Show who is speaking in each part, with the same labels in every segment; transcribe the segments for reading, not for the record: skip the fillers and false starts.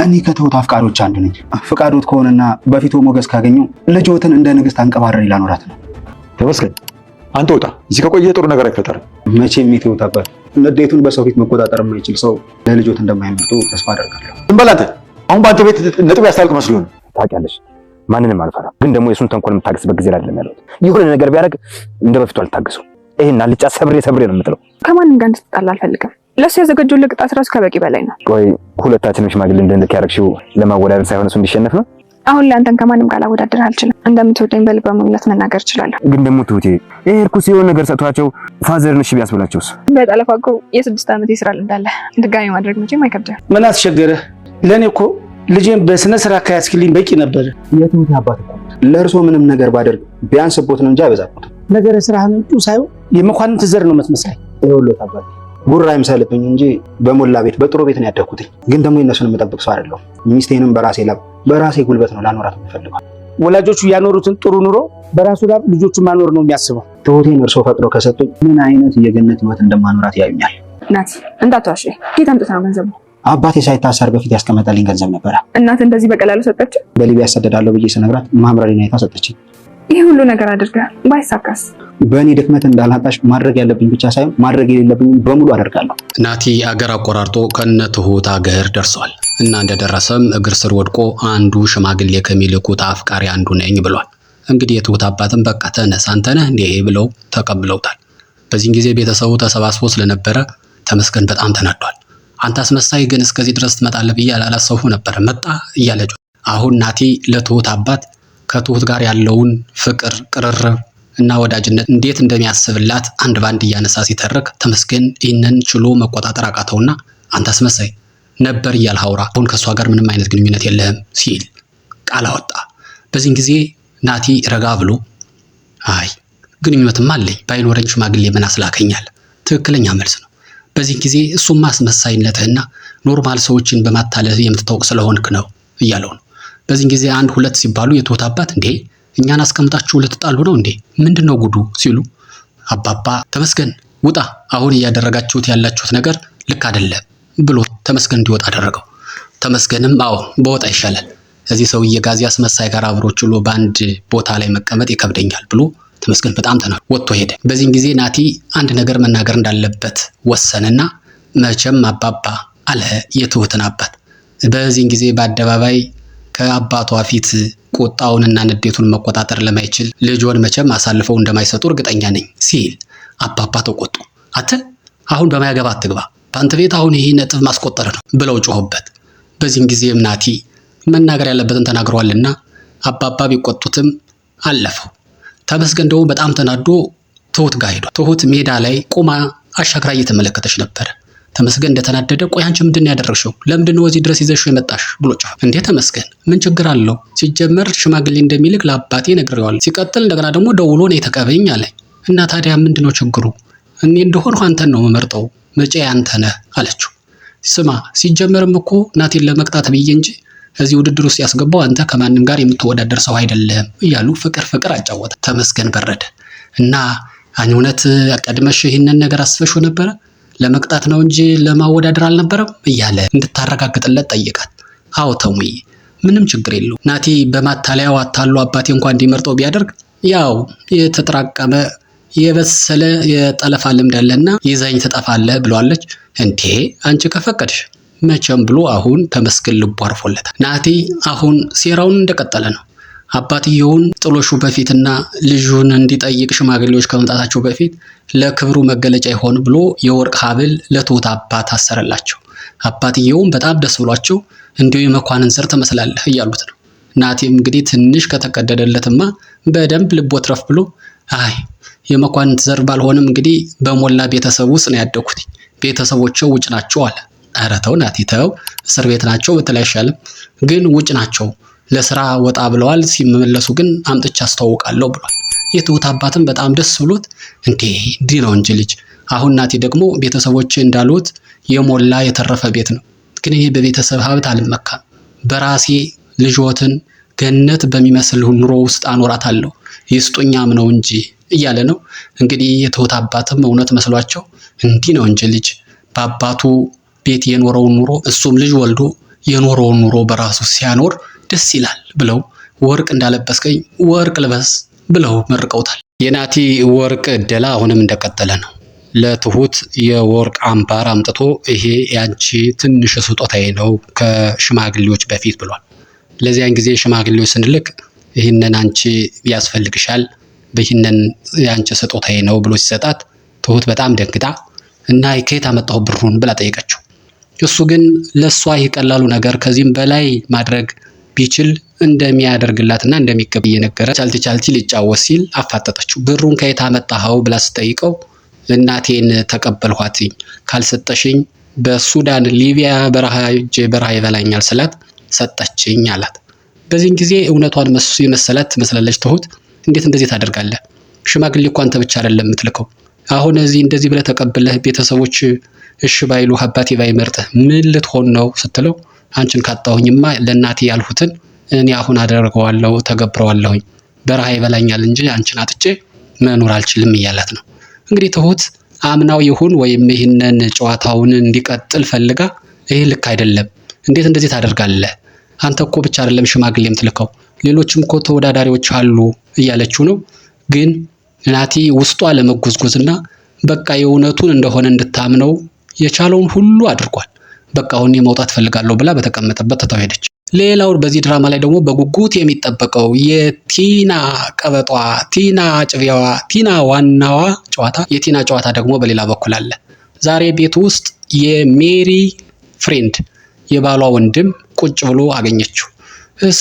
Speaker 1: እኔ ከትሁት አፍቃሪዎች አንዱ ነኝ። ፍቃዶት ከሆነና በፊቱ ሞገስ ካገኙ ልጆትን እንደ ንግስት አንቀባረር ላኖራት ነው።
Speaker 2: ተመስገን አንተ ወጣ። እዚህ ከቆየ ጥሩ ነገር አይፈጠርም።
Speaker 1: መቼም የትሁት አባት ንዴቱን በሰው ፊት መቆጣጠር የማይችል ሰው ለልጆት እንደማይመርጡ ተስፋ አደርጋለሁ።
Speaker 2: እንበላተ አሁን በአንተ ቤት ነጥብ ያስታልቅ መስሎ ነው።
Speaker 3: ታውቂያለሽ፣ ማንንም አልፈራም። ግን ደግሞ የሱን ተንኮል የምታገስበት ጊዜ አይደለም ያለሁት። የሆነ ነገር ቢያደርግ እንደ በፊቱ አልታገሰው። ይሄን አልጫ ሰብሬ ነው የምጥለው።
Speaker 4: ከማንም ጋር እንድትጣላ አልፈልግም። ለሱ ያዘጋጀው ለቅጣት ራሱ ከበቂ በላይ ነው።
Speaker 3: ቆይ ሁለታችንም ሽማግሌ እንድንልክ ያደረግሽው ለማወዳደር ሳይሆን እሱ እንዲሸነፍ ነው?
Speaker 4: አሁን ላይ አንተን ከማንም ጋር ላወዳደር አልችልም። እንደምትወደኝ በልበ ሙሉነት መናገር እችላለሁ።
Speaker 3: ግን ደግሞ ትሁቴ ይሄ እርኩስ የሆነ ነገር ሰጥቷቸው ፋዘርን እሺ ቢያስብላቸውስ?
Speaker 4: በጠለፋ እኮ የ6 ዓመት የስራ ልምድ አለ። ድጋሚ ማድረግ መቼም አይከብድም።
Speaker 5: ምን አስቸገረህ? ለኔ እኮ ልጄን በስነ ስርዓት ካያስክልኝ በቂ ነበር።
Speaker 1: የትሁት አባት እኮ ለእርሶ ምንም ነገር ባደርግ ቢያንስቦት ነው እንጂ አይበዛቦትም።
Speaker 5: ነገረ ስራህን እንዱ ሳይሆን የመኳንንት ዘር ነው የምትመስለኝ።
Speaker 1: ይኸውልዎት አባቴ ጉራ ይምሰልብኝ እንጂ በሞላ ቤት በጥሩ ቤት ነው ያደግኩት። ግን ደግሞ የእነሱን የምጠብቅ ሰው አይደለሁም። ሚስቴንም በራሴ ላብ በራሴ ጉልበት ነው ላኖራት የምፈልገው።
Speaker 5: ወላጆቹ ያኖሩትን ጥሩ ኑሮ በራሱ ላብ ልጆቹን ማኖር ነው የሚያስበው።
Speaker 1: ትሁቴን እርሶ ፈቅዶ ከሰጡኝ ምን አይነት የገነት ህይወት እንደማኖራት ያዩኛል።
Speaker 4: ናት እንዳትዋሽ። ጌታ አምጥታ ነው ገንዘቡ።
Speaker 1: አባቴ ሳይታሰር በፊት ያስቀመጠልኝ ገንዘብ ነበረ።
Speaker 4: እናት እንደዚህ በቀላሉ ሰጠች?
Speaker 1: በሊቢያ ያሰደዳለሁ ብዬ ስነግራት ማምረሪና አይታ ሰጠችኝ።
Speaker 4: ይህ ሁሉ ነገር አድርገህ ባይሳካስ?
Speaker 1: በእኔ ድክመት እንዳላጣሽ ማድረግ ያለብኝ ብቻ ሳይሆን ማድረግ የሌለብኝ በሙሉ አደርጋለሁ።
Speaker 6: ናቲ አገር አቆራርጦ ከነ ትሁት አገር ደርሷል እና እንደደረሰም እግር ስር ወድቆ አንዱ ሽማግሌ ከሚልኩት አፍቃሪ አንዱ ነኝ ብሏል። እንግዲህ የትሁት አባትም በቃ ተነስ አንተ ነህ እንዴ ብለው ተቀብለውታል። በዚህን ጊዜ ቤተሰቡ ተሰባስቦ ስለነበረ ተመስገን በጣም ተናዷል። አንተ አስመሳይ ግን እስከዚህ ድረስ ትመጣለህ ብዬ አላሰብሁ ነበር መጣ እያለ አሁን ናቲ ለትሁት አባት ከትሁት ጋር ያለውን ፍቅር ቅርርብ እና ወዳጅነት እንዴት እንደሚያስብላት አንድ ባንድ እያነሳ ሲተርክ ተመስገን ይህንን ችሎ መቆጣጠር አቃተውና አንተ አስመሳይ ነበር እያልህ አውራ፣ አሁን ከእሷ ጋር ምንም አይነት ግንኙነት የለህም ሲል ቃል አወጣ። በዚህን ጊዜ ናቲ ረጋ ብሎ አይ ግንኙነትም አለኝ ባይኖረኝ ሽማግሌ ምን አስላከኛል? ትክክለኛ መልስ ነው። በዚህ ጊዜ እሱማ አስመሳይነትህና ኖርማል ሰዎችን በማታለል የምትታወቅ ስለሆንክ ነው እያለው ነው። በዚህ ጊዜ አንድ ሁለት ሲባሉ የትሁት አባት እንዴ እኛን አስቀምጣችሁ ልትጣሉ ነው እንዴ? ምንድነው ጉዱ ሲሉ አባባ ተመስገን ውጣ፣ አሁን እያደረጋችሁት ያላችሁት ነገር ልክ አይደለም ብሎ ተመስገን እንዲወጣ አደረገው። ተመስገንም አዎ በወጣ ይሻላል፣ እዚህ ሰውዬ ጋዚ አስመሳይ ጋር አብሮ ችሎ በአንድ ቦታ ላይ መቀመጥ ይከብደኛል ብሎ ተመስገን በጣም ተናዶ ወጥቶ ሄደ። በዚህ ጊዜ ናቲ አንድ ነገር መናገር እንዳለበት ወሰነና መቼም አባባ አለ የትሁትን አባት። በዚህ ጊዜ በአደባባይ ከአባቷ ፊት ቁጣውንና ንዴቱን መቆጣጠር ለማይችል ልጆን መቼም አሳልፈው እንደማይሰጡ እርግጠኛ ነኝ ሲል አባባ ተቆጡ። አተ አሁን በማያገባ አትግባ፣ በአንተ ቤት አሁን ይሄ ነጥብ ማስቆጠር ነው ብለው ጮሁበት። በዚህም ጊዜም ናቲ መናገር ያለበትን ተናግሯልና አባባ ቢቆጡትም አለፈው። ተመስገን ደግሞ በጣም ተናዶ ትሁት ጋር ሄዷል። ትሁት ሜዳ ላይ ቆማ አሻግራ እየተመለከተች ነበር። ተመስገን እንደተናደደ ቆይ አንቺ ምንድነው ያደረግሽው? ለምንድነው እዚህ ድረስ ይዘሽው የመጣሽ ብሎ ጮኸ። እንዴ ተመስገን ምን ችግር አለው? ሲጀመር ሽማግሌ እንደሚልክ ለአባቴ ነግሬዋለሁ። ሲቀጥል እንደገና ደግሞ ደውሎ ነው የተቀበኝ አለኝ። እና ታዲያ ምንድነው ችግሩ? እኔ እንደሆነ አንተን ነው የምመርጠው፣ ምርጫዬ አንተ ነህ አለችው። ስማ ሲጀመርም እኮ ናቲን ለመቅጣት ብዬ እንጂ እዚህ ውድድር ውስጥ ያስገባው አንተ ከማንም ጋር የምትወዳደር ሰው አይደለም እያሉ ፍቅር አጫወተ። ተመስገን በረደ እና እውነት ቀድመሽ ይህንን ነገር አስበሽው ነበረ? ለመቅጣት ነው እንጂ ለማወዳደር አልነበረም እያለ እንድታረጋግጥለት ጠየቃት። አዎ ተሙዬ ምንም ችግር የለው፣ ናቲ በማታለያው አታሎ አባቴ እንኳን እንዲመርጠው ቢያደርግ ያው የተጠራቀመ የበሰለ የጠለፋ ልምድ አለና ይዘኝ ትጠፋለህ ብሏለች። እንዴ አንቺ ከፈቀድሽ መቼም ብሎ አሁን ተመስገን ልቡ አርፎለታል። ናቲ አሁን ሴራውን እንደቀጠለ ነው። አባትየውን ጥሎሹ በፊትና ልጁን እንዲጠይቅ ሽማግሌዎች ከመምጣታቸው በፊት ለክብሩ መገለጫ ይሆን ብሎ የወርቅ ሐብል ለትሁት አባት አሰረላቸው። አባትየውም በጣም ደስ ብሏቸው እንዲሁ የመኳንን ዘር ትመስላለህ እያሉት ነው። ናቲም እንግዲህ ትንሽ ከተቀደደለትማ በደንብ ልቦ ትረፍ ብሎ አይ የመኳንን ዘር ባልሆንም እንግዲህ በሞላ ቤተሰብ ውስጥ ነው ያደኩት፣ ቤተሰቦቼ ውጭ ናቸው አለ። ኧረ ተው ናቲ ተው፣ እስር ቤት ናቸው ብትል አይሻልም? ግን ውጭ ናቸው ለስራ ወጣ ብለዋል፣ ሲመለሱ ግን አምጥቼ አስተዋውቃለሁ ብሏል። የትሁት አባትም በጣም ደስ ብሎት እንዲህ ነው እንጂ ልጅ አሁን ናቲ ደግሞ ቤተሰቦቼ እንዳሉት የሞላ የተረፈ ቤት ነው፣ ግን እኔ በቤተሰብ ሀብት አልመካም፣ በራሴ ልጆትን ገነት በሚመስል ኑሮ ውስጥ አኖራታለሁ፣ ይስጡኛም ነው እንጂ እያለ ነው። እንግዲህ የትሁት አባትም እውነት መስሏቸው እንዲህ ነው እንጂ ልጅ በአባቱ ቤት የኖረውን ኑሮ እሱም ልጅ ወልዶ የኖረውን ኑሮ በራሱ ሲያኖር ደስ ይላል ብለው ወርቅ እንዳለበስከኝ ወርቅ ልበስ ብለው መርቀውታል። የናቲ ወርቅ እደላ አሁንም እንደቀጠለ ነው። ለትሁት የወርቅ አምባር አምጥቶ ይሄ ያንቺ ትንሽ ስጦታዬ ነው ከሽማግሌዎች በፊት ብሏል። ለዚያን ጊዜ ሽማግሌዎች ስንልክ ይህንን አንቺ ያስፈልግሻል፣ በይህንን ያንቺ ስጦታዬ ነው ብሎ ሲሰጣት ትሁት በጣም ደንግጣ እና ከየት አመጣው ብሩን ብላ ጠየቀችው። እሱ ግን ለሷ ይህ ቀላሉ ነገር ከዚህም በላይ ማድረግ ቢችል እንደሚያደርግላትና እንደሚገባ እየነገረ ቻልቲ ሊጫወት ሲል አፋጠጠችው። ብሩን ከየት አመጣኸው ብላ ስጠይቀው እናቴን ተቀበልኋትኝ፣ ካልሰጠሽኝ በሱዳን ሊቢያ በረሃ ይበላኛል ስላት ሰጠችኝ አላት። በዚህን ጊዜ እውነቷን የመሰላት ትመስላለች ትሁት። እንዴት እንደዚህ ታደርጋለህ? ሽማግሌ እኮ አንተ ብቻ አይደለም የምትልከው። አሁን እዚህ እንደዚህ ብለህ ተቀብለህ ቤተሰቦች እሺ ባይሉ አባቴ ባይመርጥህ ምን ልትሆን ነው ስትለው አንቺን ካጣሁኝማ ለእናቴ ያልሁትን እኔ አሁን አደርገዋለሁ ተገብረዋለሁኝ፣ በረሃ ይበላኛል እንጂ አንቺን አጥቼ መኖር አልችልም እያላት ነው። እንግዲህ ትሁት አምናው ይሁን ወይም ይህንን ጨዋታውን እንዲቀጥል ፈልጋ ይሄ ልክ አይደለም፣ እንዴት እንደዚህ ታደርጋለህ? አንተ እኮ ብቻ አይደለም ሽማግሌ የምትልከው ሌሎችም እኮ ተወዳዳሪዎች አሉ እያለችው ነው። ግን ናቲ ውስጧ ለመጎዝጎዝና በቃ የእውነቱን እንደሆነ እንድታምነው የቻለውን ሁሉ አድርጓል። በቃ አሁን መውጣት ፈልጋለሁ ብላ በተቀመጠበት ትታው ሄደች። ሌላው በዚህ ድራማ ላይ ደግሞ በጉጉት የሚጠበቀው የቲና ቀበጧ፣ ቲና ጭቪያዋ፣ ቲና ዋናዋ ጨዋታ፣ የቲና ጨዋታ ደግሞ በሌላ በኩል አለ። ዛሬ ቤት ውስጥ የሜሪ ፍሬንድ የባሏ ወንድም ቁጭ ብሎ አገኘችው።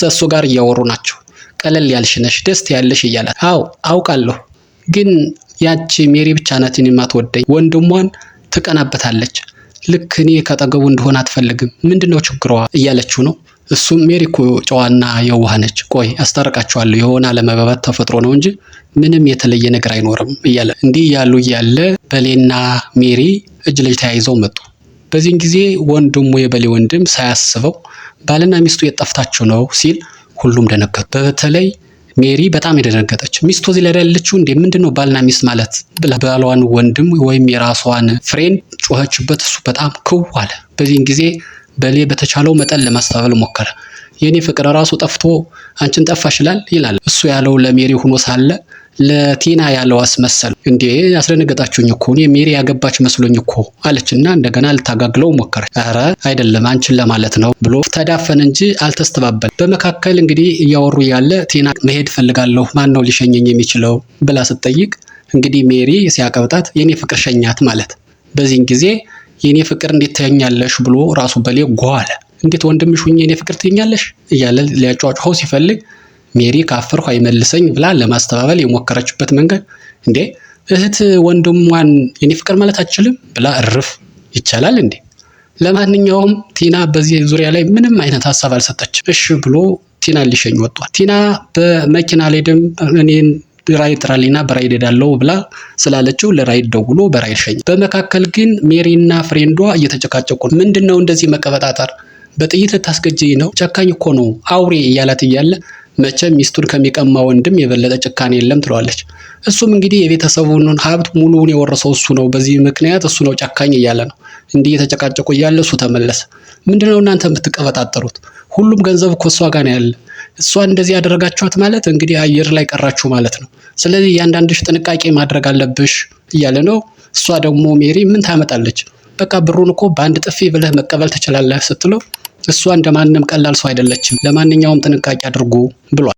Speaker 6: እሱ ጋር እያወሩ ናቸው። ቀለል ያልሽ ነሽ፣ ደስ ያለሽ እያላት። አው አውቃለሁ፣ ግን ያቺ ሜሪ ብቻ ናት እኔን የማትወደኝ፣ ወንድሟን ትቀናበታለች። ልክ እኔ ከጠገቡ እንደሆነ አትፈልግም። ምንድነው ችግሯ እያለችው ነው። እሱም ሜሪ እኮ ጨዋና የዋህ ነች፣ ቆይ አስታርቃቸዋለሁ፣ የሆነ አለመግባባት ተፈጥሮ ነው እንጂ ምንም የተለየ ነገር አይኖርም እያለ እንዲህ ያሉ እያለ በሌና ሜሪ እጅ ለእጅ ተያይዘው መጡ። በዚህን ጊዜ ወንድሙ የበሌ ወንድም ሳያስበው ባልና ሚስቱ የጠፍታቸው ነው ሲል ሁሉም ደነገጡ። በተለይ ሜሪ በጣም የደነገጠች ሚስቱ እዚህ ላይ ያለችው እንዴ ምንድነው ባልና ሚስት ማለት ብላ ባሏን ወንድም ወይም የራሷን ፍሬንድ ጮኸችበት። እሱ በጣም ክው አለ። በዚህን ጊዜ በሌ በተቻለው መጠን ለማስተባበል ሞከረ። የኔ ፍቅር ራሱ ጠፍቶ አንቺን ጠፋሽ ይላል። እሱ ያለው ለሜሪ ሆኖ ሳለ ለቲና ያለው አስመሰል። እንዴ ያስደነገጣችሁኝ እኮ እኔ ሜሪ ያገባች መስሎኝ እኮ አለችና እንደገና ልታጋግለው ሞከረች። ኧረ አይደለም አንቺን ለማለት ነው ብሎ ተዳፈን እንጂ አልተስተባበል። በመካከል እንግዲህ እያወሩ ያለ ቲና መሄድ ፈልጋለሁ፣ ማን ነው ሊሸኘኝ የሚችለው ብላ ስትጠይቅ እንግዲህ ሜሪ ሲያቀብጣት የኔ ፍቅር ሸኛት ማለት። በዚህን ጊዜ የኔ ፍቅር እንዴት ትኛለሽ ብሎ ራሱ በሌ ጓለ። እንዴት ወንድምሽ ሁኚ የኔ ፍቅር ትኛለሽ እያለ ሊያጫጫው ሲፈልግ ሜሪ ካፈርኩ አይመልሰኝ ብላ ለማስተባበል የሞከረችበት መንገድ እንዴ እህት ወንድሟን የኔ ፍቅር ማለት አትችልም ብላ እርፍ ይቻላል እንዴ? ለማንኛውም ቲና በዚህ ዙሪያ ላይ ምንም አይነት ሐሳብ አልሰጠችም። እሺ ብሎ ቲና ሊሸኝ ወጥቷል። ቲና በመኪና ላይ ደም እኔን ራይድ ጥራሊና በራይድ ሄዳለሁ ብላ ስላለችው ለራይድ ደውሎ በራይድ ሸኝ። በመካከል ግን ሜሪና ፍሬንዷ እየተጨቃጨቁ ነው። ምንድነው እንደዚህ መቀበጣጠር? በጥይት ልታስገጅኝ ነው? ጨካኝ እኮ ነው አውሬ እያላት እያለ መቼም ሚስቱን ከሚቀማ ወንድም የበለጠ ጭካኔ የለም ትለዋለች። እሱም እንግዲህ የቤተሰቡን ሀብት ሙሉውን የወረሰው እሱ ነው፣ በዚህ ምክንያት እሱ ነው ጨካኝ እያለ ነው። እንዲህ እየተጨቃጨቁ እያለ እሱ ተመለሰ። ምንድነው እናንተ የምትቀበጣጠሩት? ሁሉም ገንዘብ እኮ እሷ ጋር ነው ያለ። እሷን እንደዚህ ያደረጋችኋት ማለት እንግዲህ አየር ላይ ቀራችሁ ማለት ነው። ስለዚህ እያንዳንድሽ ጥንቃቄ ማድረግ አለብሽ እያለ ነው። እሷ ደግሞ ሜሪ ምን ታመጣለች? በቃ ብሩን እኮ በአንድ ጥፊ ብለህ መቀበል ትችላለህ ስትለው እሷ እንደማንም ቀላል ሰው አይደለችም፣ ለማንኛውም ጥንቃቄ አድርጉ ብሏል።